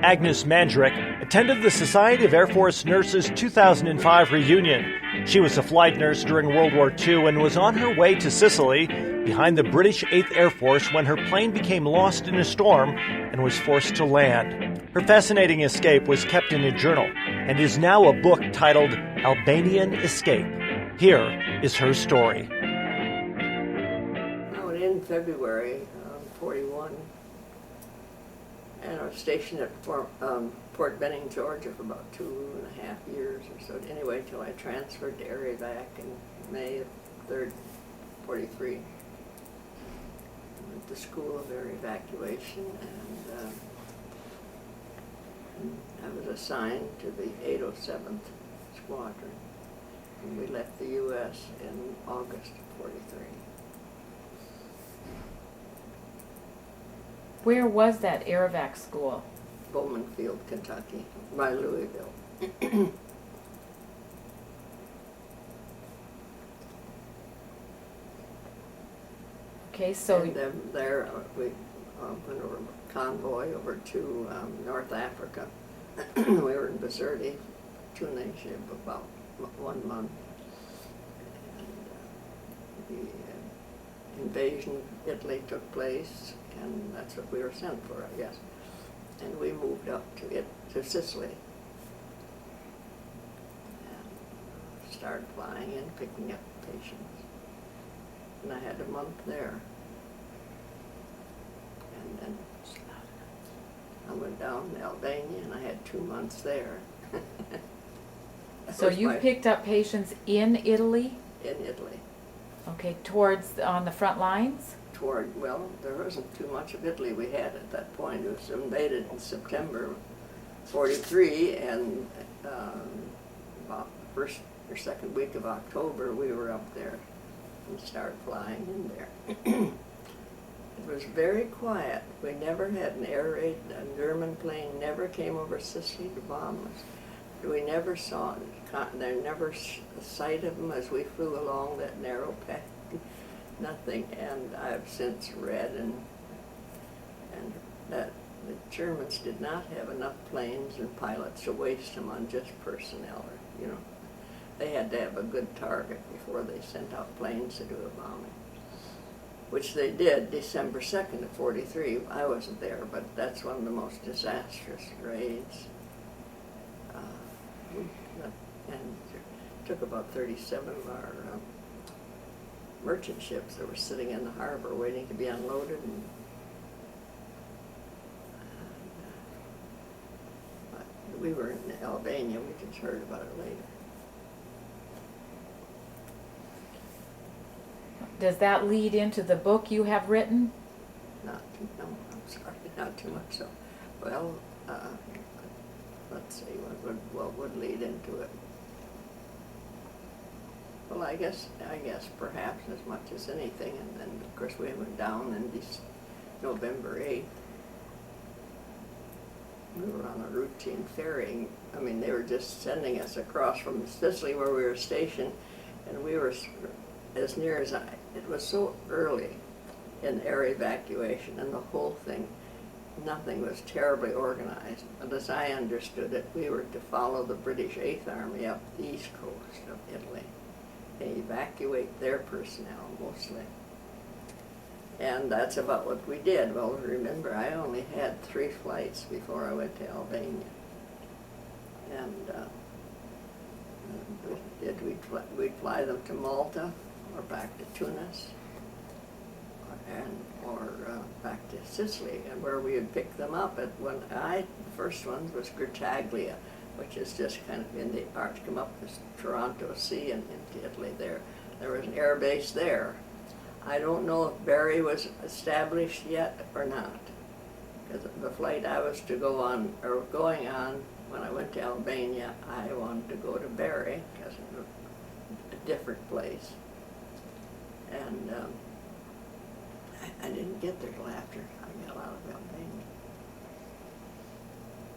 Agnes Mangerich attended the Society of Air Force Nurses 2005 reunion. She was a flight nurse during World War II and was on her way to Sicily behind the British 8th Air Force when her plane became lost in a storm and was forced to land. Her fascinating escape was kept in a journal and is now a book titled Albanian Escape. Here is her story. In February of 41, and I was stationed at Fort Benning, Georgia for about 2.5 years or so. Anyway, till I transferred to Arevac in May of 43. I went to School of Air Evacuation, and I was assigned to the 807th Squadron. And we left the U.S. in August of 43. Where was that Arevac school? Bowman Field, Kentucky, by Louisville. Okay, so and then there we went over a convoy over to North Africa. We were in Bizerti, Tunisia, for about 1 month. And the invasion of Italy took place, and that's what we were sent for, I guess. And we moved up to Sicily and started flying in, picking up patients. And I had a month there. And then I went down to Albania, and I had 2 months there. so you picked up patients in Italy? In Italy. Okay, on the front lines? Well, there wasn't too much of Italy we had at that point. It was invaded in September 43, and about the first or second week of October, we were up there and started flying in there. It was very quiet. We never had an air raid. A German plane never came over Sicily to bomb us. We never saw, there never a sight of them as we flew along that narrow path. Nothing. And I've since read and that the Germans did not have enough planes and pilots to waste them on just personnel. They had to have a good target before they sent out planes to do a bombing, which they did December 2nd of 43. I wasn't there, but that's one of the most disastrous raids. And it took about 37 of our merchant ships that were sitting in the harbor waiting to be unloaded. We were in Albania. We just heard about it later. Does that lead into the book you have written? No, I'm sorry, not too much so. Well, let's see, what would lead into it? Well, I guess perhaps as much as anything, and then of course we went down in November 8th. We were on a routine ferrying. I mean, they were just sending us across from Sicily where we were stationed, and we were as near as it was so early in air evacuation and the whole thing, nothing was terribly organized. But as I understood it, we were to follow the British 8th Army up the east coast of Italy and evacuate their personnel mostly. And that's about what we did. Well, remember, I only had 3 flights before I went to Albania. And we'd fly them to Malta or back to Tunis or back to Sicily, and where we would pick them up. The first one was Grottaglia, which is just kind of in the arch, come up this Toronto Sea and into Italy there. There was an air base there. I don't know if Bari was established yet or not, because the flight I was to go on, or going on, when I went to Albania, I wanted to go to Bari, because it was a different place. And I didn't get there till after I got out of Albania.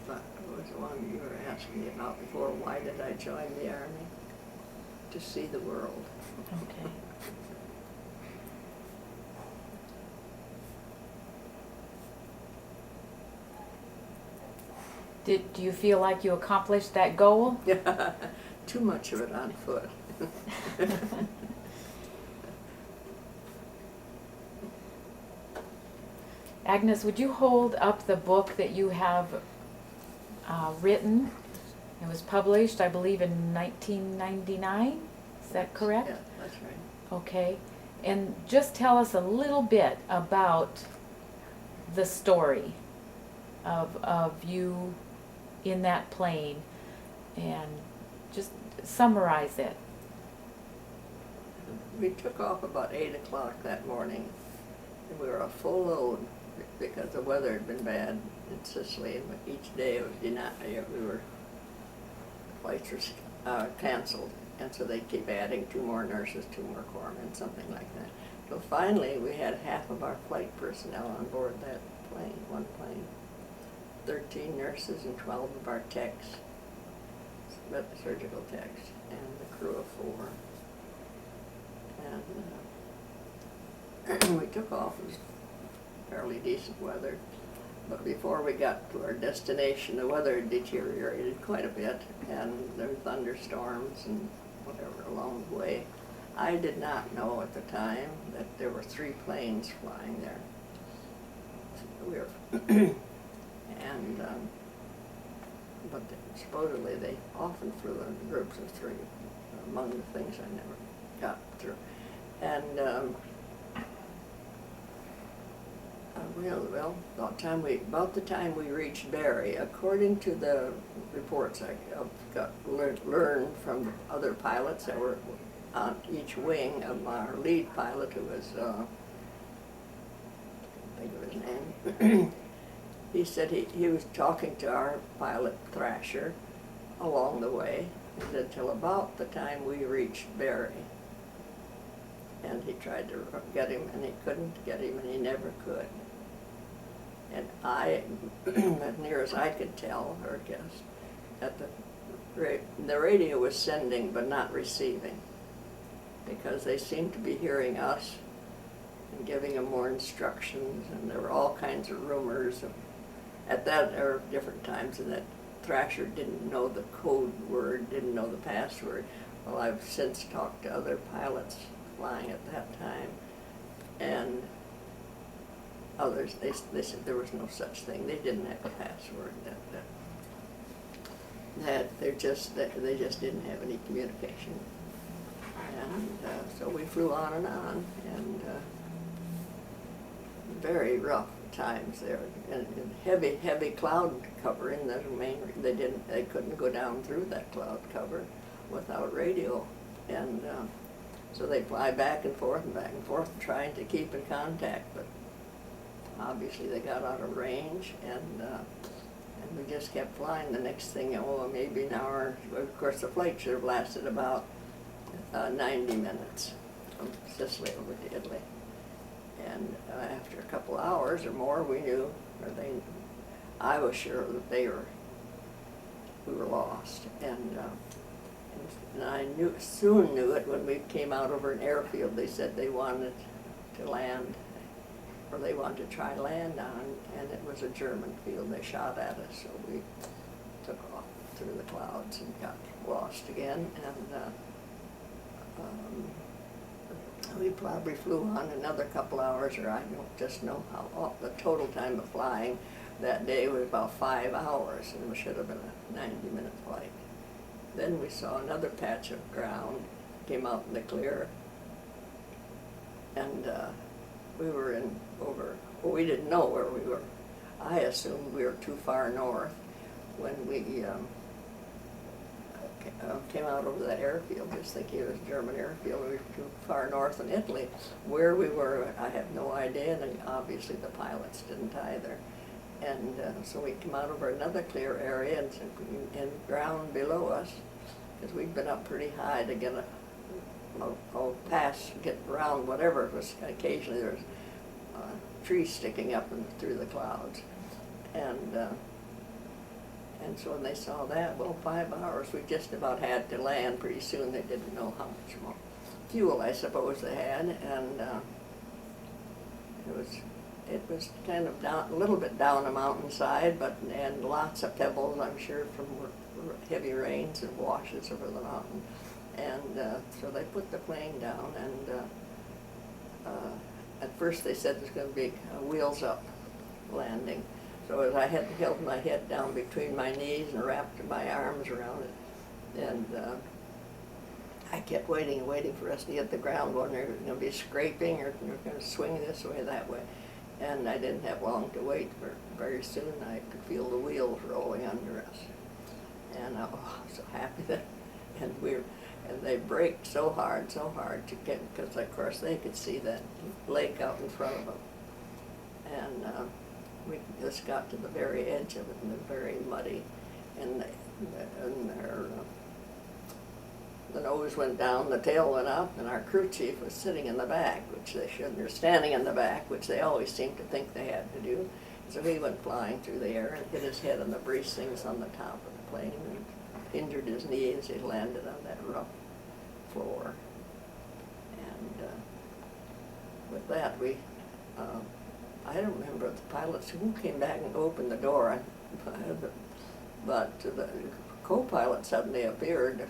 But it was the one you were asking me about before. Why did I join the Army? To see the world. Okay. Do you feel like you accomplished that goal? Too much of it on foot. Agnes, would you hold up the book that you have written? It was published, I believe, in 1999. Is that correct? Yeah, that's right. Okay. And just tell us a little bit about the story of you in that plane, and just summarize it. We took off about 8 o'clock that morning, and we were a full load because the weather had been bad in Sicily, and each day it was flights were canceled, and so they keep adding 2 more nurses, 2 more corpsmen, something like that. So finally, we had half of our flight personnel on board that plane, one plane. 13 nurses and 12 of our techs, surgical techs, and the crew of 4. And we took off. It was fairly decent weather, but before we got to our destination, the weather had deteriorated quite a bit, and there were thunderstorms and whatever along the way. I did not know at the time that there were 3 planes flying there. We were but supposedly they often flew in groups of 3, among the things I never got through. And about the time we reached Barry, according to the reports I learned from other pilots that were on each wing of our lead pilot, who was, I can't think of his name, he said he was talking to our pilot Thrasher along the way. He said till about the time we reached Barry. And he tried to get him, and he couldn't get him, and he never could. And I, as near as I could tell, or guess, at the radio was sending but not receiving, because they seemed to be hearing us and giving them more instructions, and there were all kinds of rumors of, at that or different times, and that Thrasher didn't know the code word, didn't know the password. Well, I've since talked to other pilots flying at that time, and others, they said there was no such thing. They didn't have a password. They just didn't have any communication. And so we flew on, and very rough times there, and heavy cloud cover in the main. They couldn't go down through that cloud cover without radio, and so they fly back and forth, trying to keep in contact, but obviously they got out of range, and we just kept flying. The next thing, maybe an hour. Of course, the flight should have lasted about 90 minutes from Sicily over to Italy. And after a couple hours or more, we knew, I was sure that we were lost. And I soon knew it when we came out over an airfield. They said they wanted to land, or they wanted to try land on, and it was a German field. They shot at us, so we took off through the clouds and got lost again. And we probably flew on another couple hours, or I don't just know how. The total time of flying that day was about 5 hours, and it should have been a 90-minute flight. Then we saw another patch of ground, came out in the clear, and we were we didn't know where we were. I assumed we were too far north when we came out over that airfield, just thinking it was a German airfield. We were too far north in Italy. Where we were, I have no idea, and obviously the pilots didn't either. And so we came out over another clear area and ground below us, because we'd been up pretty high to get get around whatever it was. Occasionally there was trees sticking up through the clouds. And so when they saw that, 5 hours, we just about had to land pretty soon. They didn't know how much more fuel, I suppose, they had, and it was kind of down, a little bit down a mountainside, and lots of pebbles, I'm sure, from heavy rains and washes over the mountain. And so they put the plane down, and at first they said it was going to be a wheels up landing. So as I had held my head down between my knees and wrapped my arms around it, and I kept waiting and waiting for us to hit the ground, wondering if it was going to be scraping or we were going to swing this way, that way. And I didn't have long to wait. Very soon I could feel the wheels rolling under us. And I was so happy that, and they braked so hard to get, because of course they could see that lake out in front of them. And we just got to the very edge of it, and it was very muddy. And the nose went down, the tail went up, and our crew chief was sitting in the back, which they shouldn't, or standing in the back, which they always seemed to think they had to do. So he went flying through the air and hit his head on the bracings on the top of the plane and injured his knee as he landed on that rough floor. And with that, I don't remember the pilots who came back and opened the door, but the co-pilot suddenly appeared.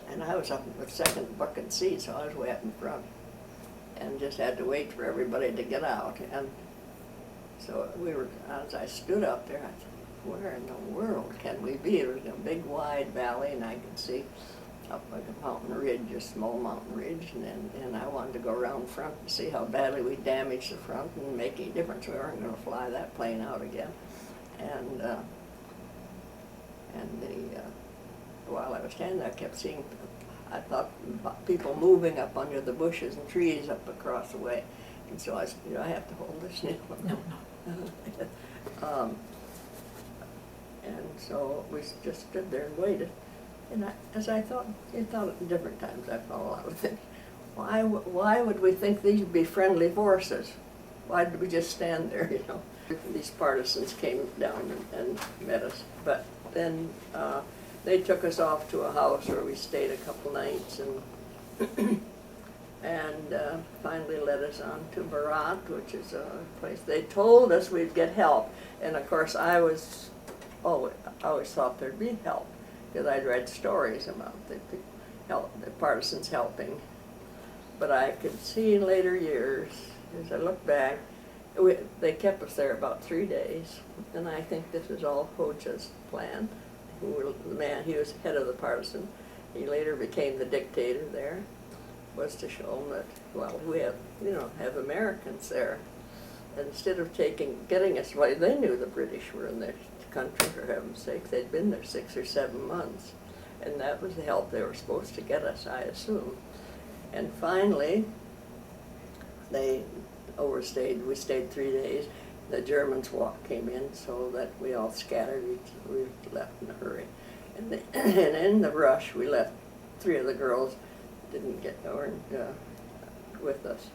And I was up in the second bucket seat, so I was way up in front, and just had to wait for everybody to get out. And so as I stood up there, I thought, where in the world can we be? There was a big wide valley, and I could see up like a mountain ridge, a small mountain ridge, and I wanted to go around front and see how badly we damaged the front and make any difference. We weren't going to fly that plane out again. And while I was standing there, I kept seeing, I thought, people moving up under the bushes and trees up across the way. And so I said, I have to hold this now. No. And so we just stood there and waited. And as I thought at different times, I thought a lot of things. Why would we think these would be friendly forces? Why did we just stand there, These partisans came down and met us. But then they took us off to a house where we stayed a couple nights, and finally led us on to Barat, which is a place. They told us we'd get help, and of course I always thought there'd be help, because I'd read stories about the partisans helping. But I could see in later years, as I look back, they kept us there about 3 days, and I think this was all Hoxha's plan. He was head of the partisan. He later became the dictator there, was to show them that, well, we have Americans there. And instead of getting us, well, they knew the British were in their country, for heaven's sake. They'd been there 6 or 7 months. And that was the help they were supposed to get us, I assume. And finally, they overstayed. We stayed 3 days. The Germans came in, so that we all scattered. We left in a hurry. And in the rush, we left 3 of the girls, weren't with us.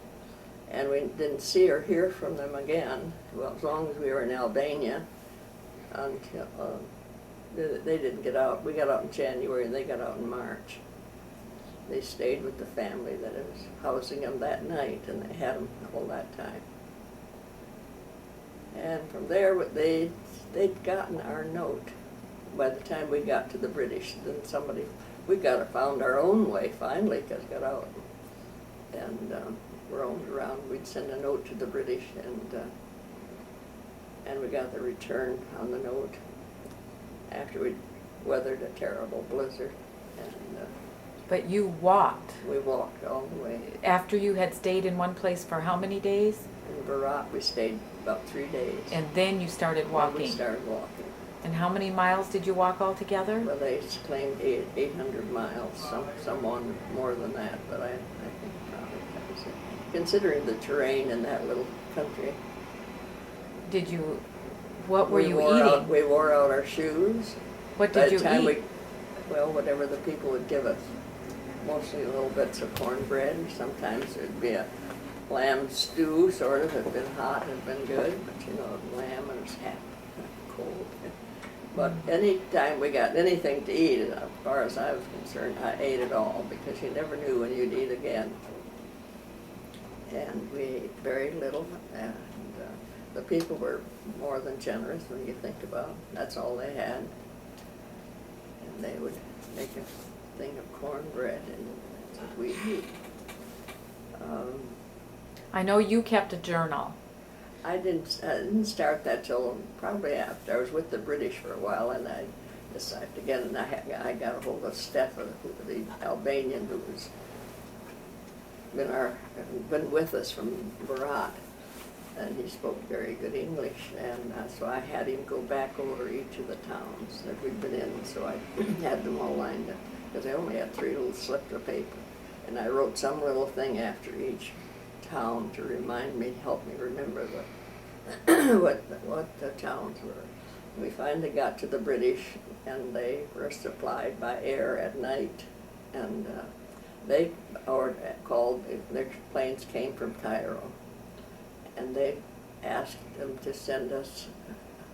And we didn't see or hear from them again, well, as long as we were in Albania, until they didn't get out. We got out in January, and they got out in March. They stayed with the family that was housing them that night, and they had them all that time. And from there, they'd gotten our note. By the time we got to the British, then we found our own way finally, because got out and roamed around. We'd send a note to the British, and we got the return on the note after we'd weathered a terrible blizzard. And but you walked. We walked all the way. After you had stayed in one place for how many days? In Barat, we stayed about 3 days. And then you started walking. Then we started walking. And how many miles did you walk altogether? Well, they claimed 800 miles, someone more than that, but I think probably that was it. Considering the terrain in that little country. What were you eating? We wore out our shoes. What did you eat? Whatever the people would give us. Mostly little bits of cornbread. Sometimes there'd be a lamb stew, sort of. It had been hot, had been good, but lamb and it's half cold. But any time we got anything to eat, as far as I was concerned, I ate it all, because you never knew when you'd eat again. and we ate very little, and the people were more than generous when you think about it. That's all they had. And they would make a thing of cornbread, and that's what we eat. I know you kept a journal. I didn't start that till probably after. I was with the British for a while, and I decided again, and I got a hold of Stefan, the Albanian, who was been with us from Berat, and he spoke very good English, and so I had him go back over each of the towns that we'd been in, so I had them all lined up, because I only had 3 little slips of paper, and I wrote some little thing after each town to remind me, help me remember what the towns were. We finally got to the British, and they were supplied by air at night, and their planes came from Cairo, and they asked them to send us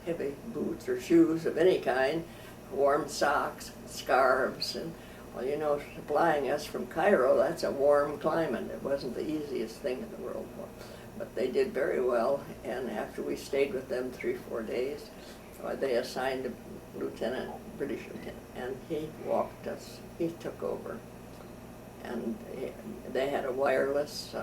heavy boots or shoes of any kind, warm socks, scarves, and well, you know, supplying us from Cairo, that's a warm climate. It wasn't the easiest thing in the world, but they did very well, and after we stayed with them 3-4 days, they assigned a lieutenant, British lieutenant, and he took over. And they had a wireless,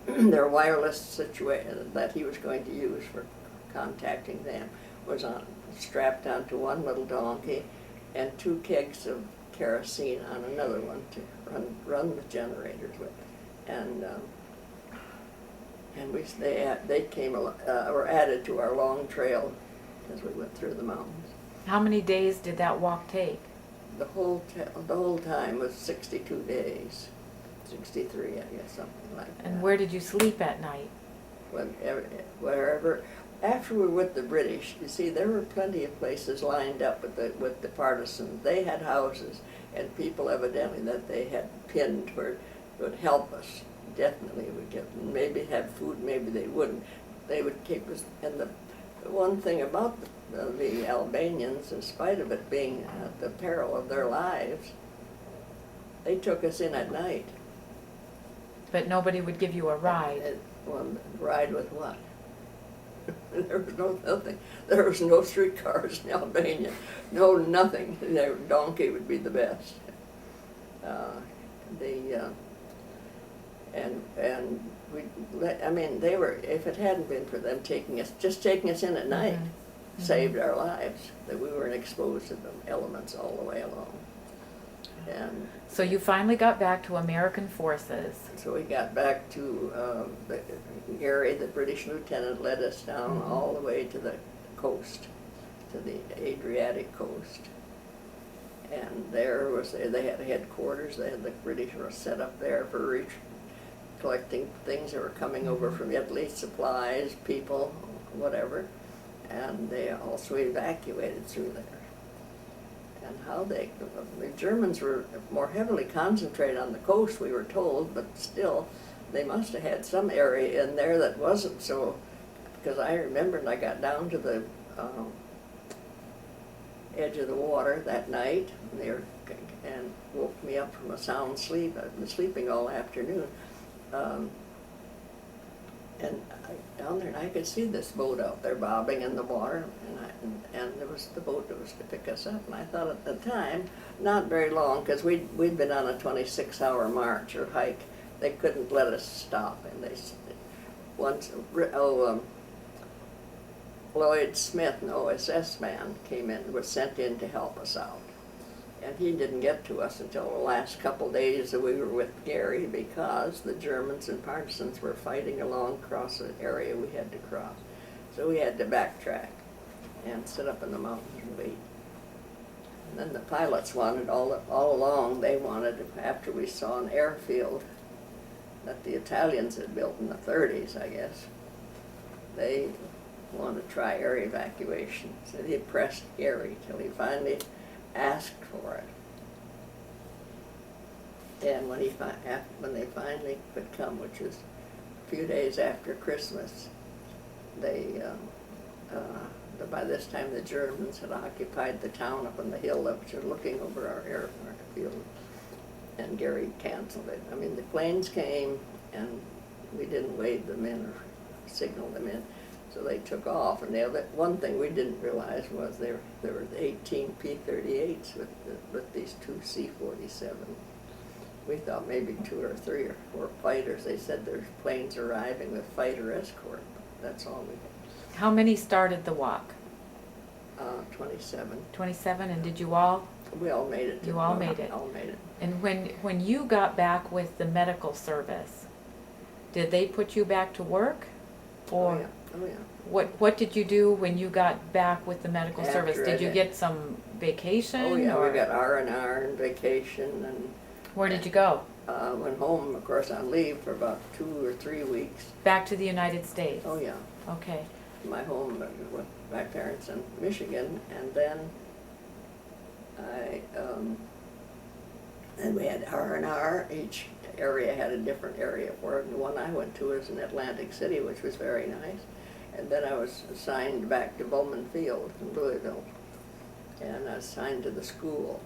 their wireless situation that he was going to use for contacting them was strapped onto one little donkey and 2 kegs of kerosene on another one to run the generators with. And they were added to our long trail as we went through the mountains. How many days did that walk take? The whole time was 62 days, 63, I guess, something like that. And where did you sleep at night? Wherever. After we were with the British, you see, there were plenty of places lined up with the partisans. They had houses, and people evidently that they had pinned where would help us. Definitely would get, maybe have food, maybe they wouldn't. They would keep us. And the one thing about the Albanians, in spite of it being at the peril of their lives, they took us in at night. But nobody would give you a ride. Ride with what? There was nothing. There was no streetcars in Albania. No, nothing. Their donkey would be the best. They were. If it hadn't been for them taking us in at night, saved our lives. That we weren't exposed to the elements all the way along. And so you finally got back to American forces. So we got back to Gary, the British lieutenant, led us down all the way to the coast, to the Adriatic coast. And there they had headquarters. The British were set up there for collecting things that were coming over from Italy, supplies, people, whatever. And they also evacuated through there. And how the Germans were more heavily concentrated on the coast, we were told, but still, they must have had some area in there that wasn't so, because I remember I got down to the edge of the water that night, and woke me up from a sound sleep. I'd been sleeping all afternoon. And down there, and I could see this boat out there bobbing in the water, and there was the boat that was to pick us up. And I thought at the time, not very long, because we'd been on a 26-hour march or hike. They couldn't let us stop, and Lloyd Smith, an OSS man, came in, was sent in to help us out. And he didn't get to us until the last couple days that we were with Gary, because the Germans and partisans were fighting along across the area we had to cross. So we had to backtrack and sit up in the mountains and wait. And then the pilots wanted, all along, they wanted, after we saw an airfield that the Italians had built in the 30s, I guess, they wanted to try air evacuation. So they pressed Gary till he finally asked for it. And when they finally could come, which was a few days after Christmas, by this time the Germans had occupied the town up on the hill that was looking over our airfield, and Gary canceled it. I mean, the planes came, and we didn't wave them in or signal them in. So they took off, and one thing we didn't realize was there were 18 P-38s with these 2 C-47. We thought maybe 2 or 3 or 4 fighters. They said there's planes arriving with fighter escort. That's all we had. How many started the walk? 27. 27, and did you all? We all made it. You all made it. All made it. And when you got back with the medical service, did they put you back to work? Or Oh, yeah. Oh, yeah. what did you do when you got back with the medical service? After Did you I- get some vacation? Oh, yeah, or we got R&R and vacation, and where did you go? went home, of course, on leave for about 2 or 3 weeks. Back to the United States? Oh, yeah. Okay. My home with my parents in Michigan, and then and we had R&R. Each area had a different area for it. The one I went to was in Atlantic City, which was very nice. And then I was assigned back to Bowman Field in Louisville, and I was assigned to the school.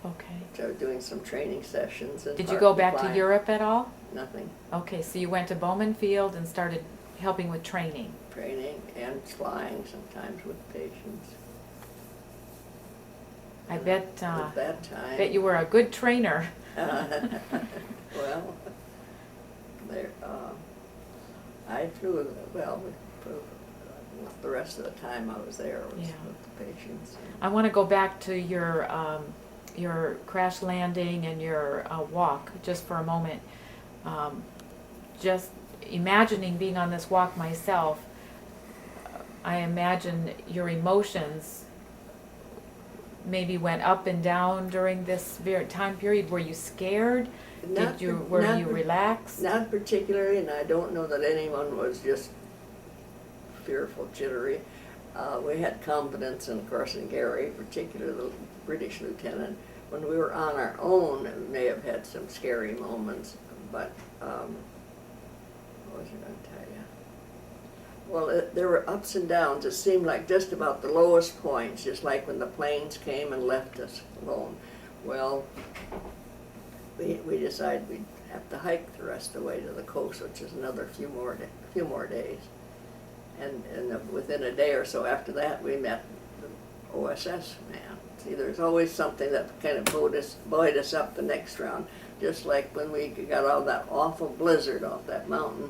Okay. So I was doing some training sessions. And Did you go back to Europe at all? Nothing. Okay, so you went to Bowman Field and started helping with training. Training and flying sometimes with patients. I bet, At that time. bet you were a good trainer. Well, there, I flew, well, the rest of the time I was there was Yeah. with the patients. I want to go back to your crash landing and your walk just for a moment. Just imagining being on this walk myself, I imagine your emotions maybe went up and down during this time period. Were you scared? Were you relaxed? Not particularly, and I don't know that anyone was just fearful, jittery. We had confidence, and of course, in Gary, particularly the British lieutenant. When we were on our own, we may have had some scary moments, but what was I going to tell you? Well, there were ups and downs. It seemed like just about the lowest points, just like when the planes came and left us alone. Well, we decided we'd have to hike the rest of the way to the coast, which is another few more days. And within a day or so after that, we met the OSS man. See, there's always something that kind of buoyed us up the next round. Just like when we got all that awful blizzard off that mountain.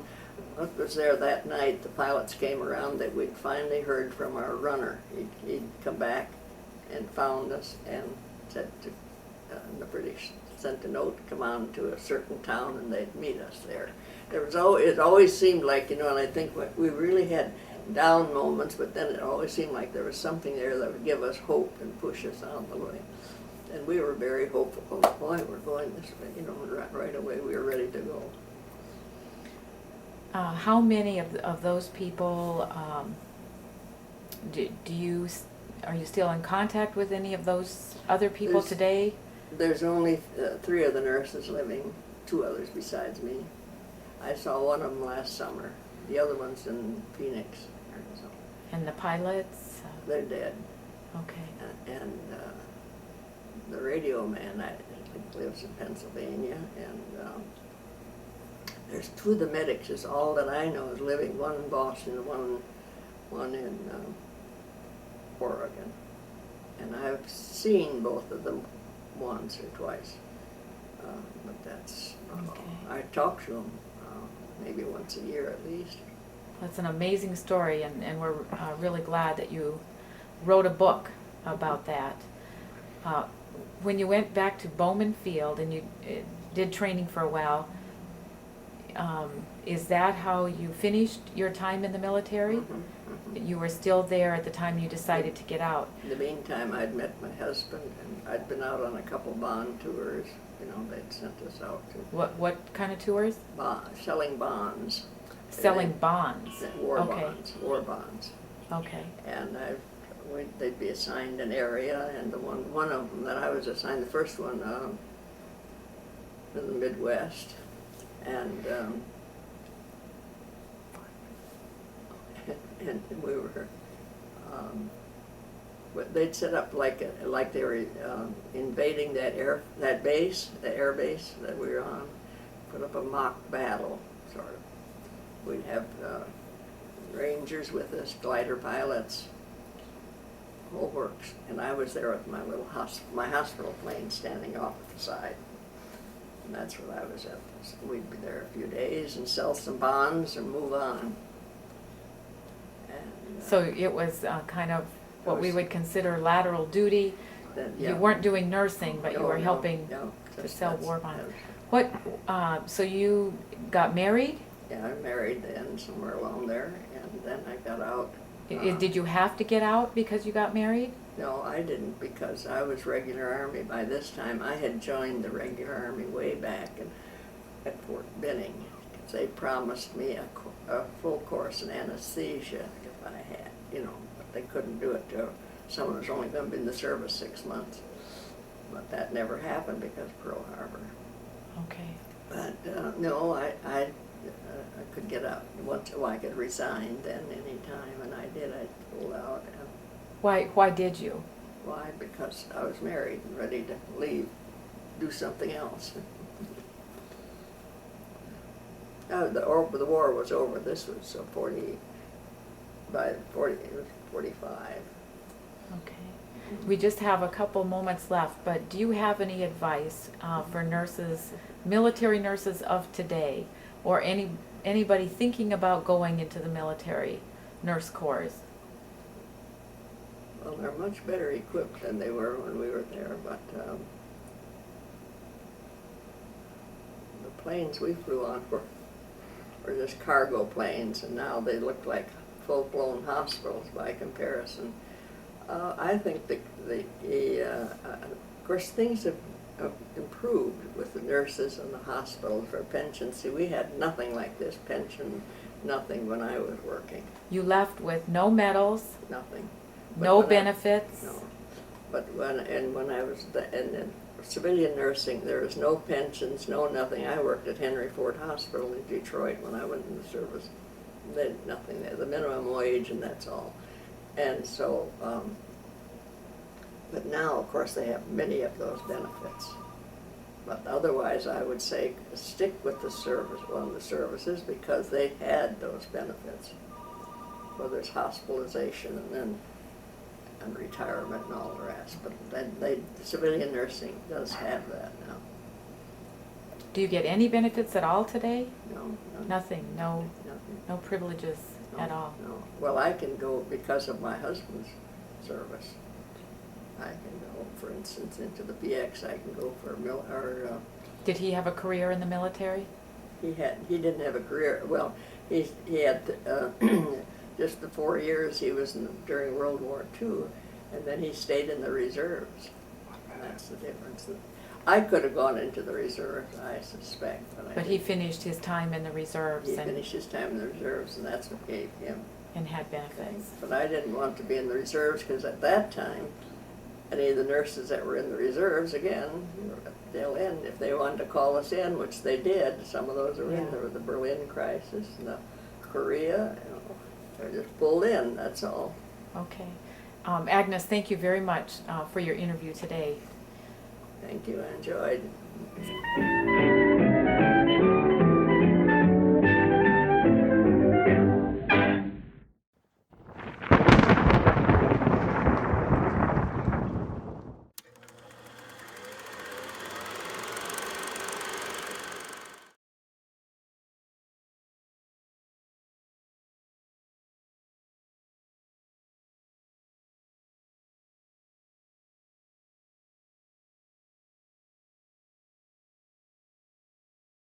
What was there that night? The pilots came around that we'd finally heard from our runner. He'd come back and found us and said to the British sent a note to come on to a certain town and they'd meet us there. It always seemed like, and I think we really had down moments, but then it always seemed like there was something there that would give us hope and push us on the way. And we were very hopeful. Oh boy, we're going this way, right away we were ready to go. How many of those people are you still in contact with any of those other people today? There's only 3 of the nurses living, 2 others besides me. I saw one of them last summer. The other one's in Phoenix, Arizona. And the pilots? They're dead. Okay. And the radio man, I think, lives in Pennsylvania, and there's 2 of the medics is all that I know is living. One in Boston, one in Oregon, and I've seen both of them once or twice, but that's Okay. I talk to them maybe once a year at least. That's an amazing story, and we're really glad that you wrote a book about that. When you went back to Bowman Field and you did training for a while, is that how you finished your time in the military? Mm-hmm. You were still there at the time you decided to get out? In the meantime, I'd met my husband, and I'd been out on a couple bond tours. They'd sent us out to What kind of tours? selling bonds. Selling bonds. War Okay. bonds. War bonds. Okay. And they'd be assigned an area, and the one of them that I was assigned, the first one in the Midwest, and and we were. They'd set up like they were invading that air base that we were on, put up a mock battle, sort of. we'd have rangers with us, glider pilots, whole works. And I was there with my little my hospital plane standing off at the side. And that's what I was at. So we'd be there a few days and sell some bonds and move on. And, So it was kind of what we was- would consider lateral duty. then, You weren't doing nursing, but you were helping no, to just sell that's- war bonds. that- What, so you got married? Yeah, I married then somewhere along there, and then I got out. Did you have to get out because you got married? No, I didn't, because I was regular Army by this time. I had joined the regular Army way back at Fort Benning. They promised me a full course in anesthesia if I had, but they couldn't do it to someone who's only going to be in the service 6 months. But that never happened because of Pearl Harbor. Okay. But no, I could get out. I could resign then any time, and I did. I pulled out. Why did you? Why? Because I was married and ready to leave, do something else. The war was over. This was 40, it was 45. Okay. We just have a couple moments left, but do you have any advice for nurses, military nurses of today, or anybody thinking about going into the military nurse corps? Well, they're much better equipped than they were when we were there, but the planes we flew on were just cargo planes, and now they look like full-blown hospitals by comparison. I think of course, things have improved with the nurses and the hospitals for pensions. See, we had nothing like this pension, nothing when I was working, You left with no medals, nothing. But no when benefits. No, but when I was in civilian nursing, there was no pensions, no nothing. I worked at Henry Ford Hospital in Detroit when I went in the service. They had nothing there, the minimum wage, and that's all. And so, but now, of course, they have many of those benefits. But otherwise, I would say stick with the services, because they had those benefits. Well, there's hospitalization and retirement and all the rest. But then civilian nursing does have that now. Do you get any benefits at all today? No, Nothing, no nothing. privileges at all. No. Well, I can go because of my husband's service. I can go, for instance, into the PX. I can go for Did he have a career in the military? he didn't have a career. Well, he had just the 4 years he was during World War II, and then he stayed in the reserves. And that's the difference. I could have gone into the reserves, I suspect, But he finished his time in the reserves He finished his time in the reserves, and that's what gave him. and had benefits. But I didn't want to be in the reserves, because at that time, any of the nurses that were in the reserves, again, they'll end if they wanted to call us in, which they did. Some of those were in. Yeah. There was the Berlin crisis and the Korea. They're just pulled in, that's all. Okay. Agnes, thank you very much for your interview today. Thank you, I enjoyed.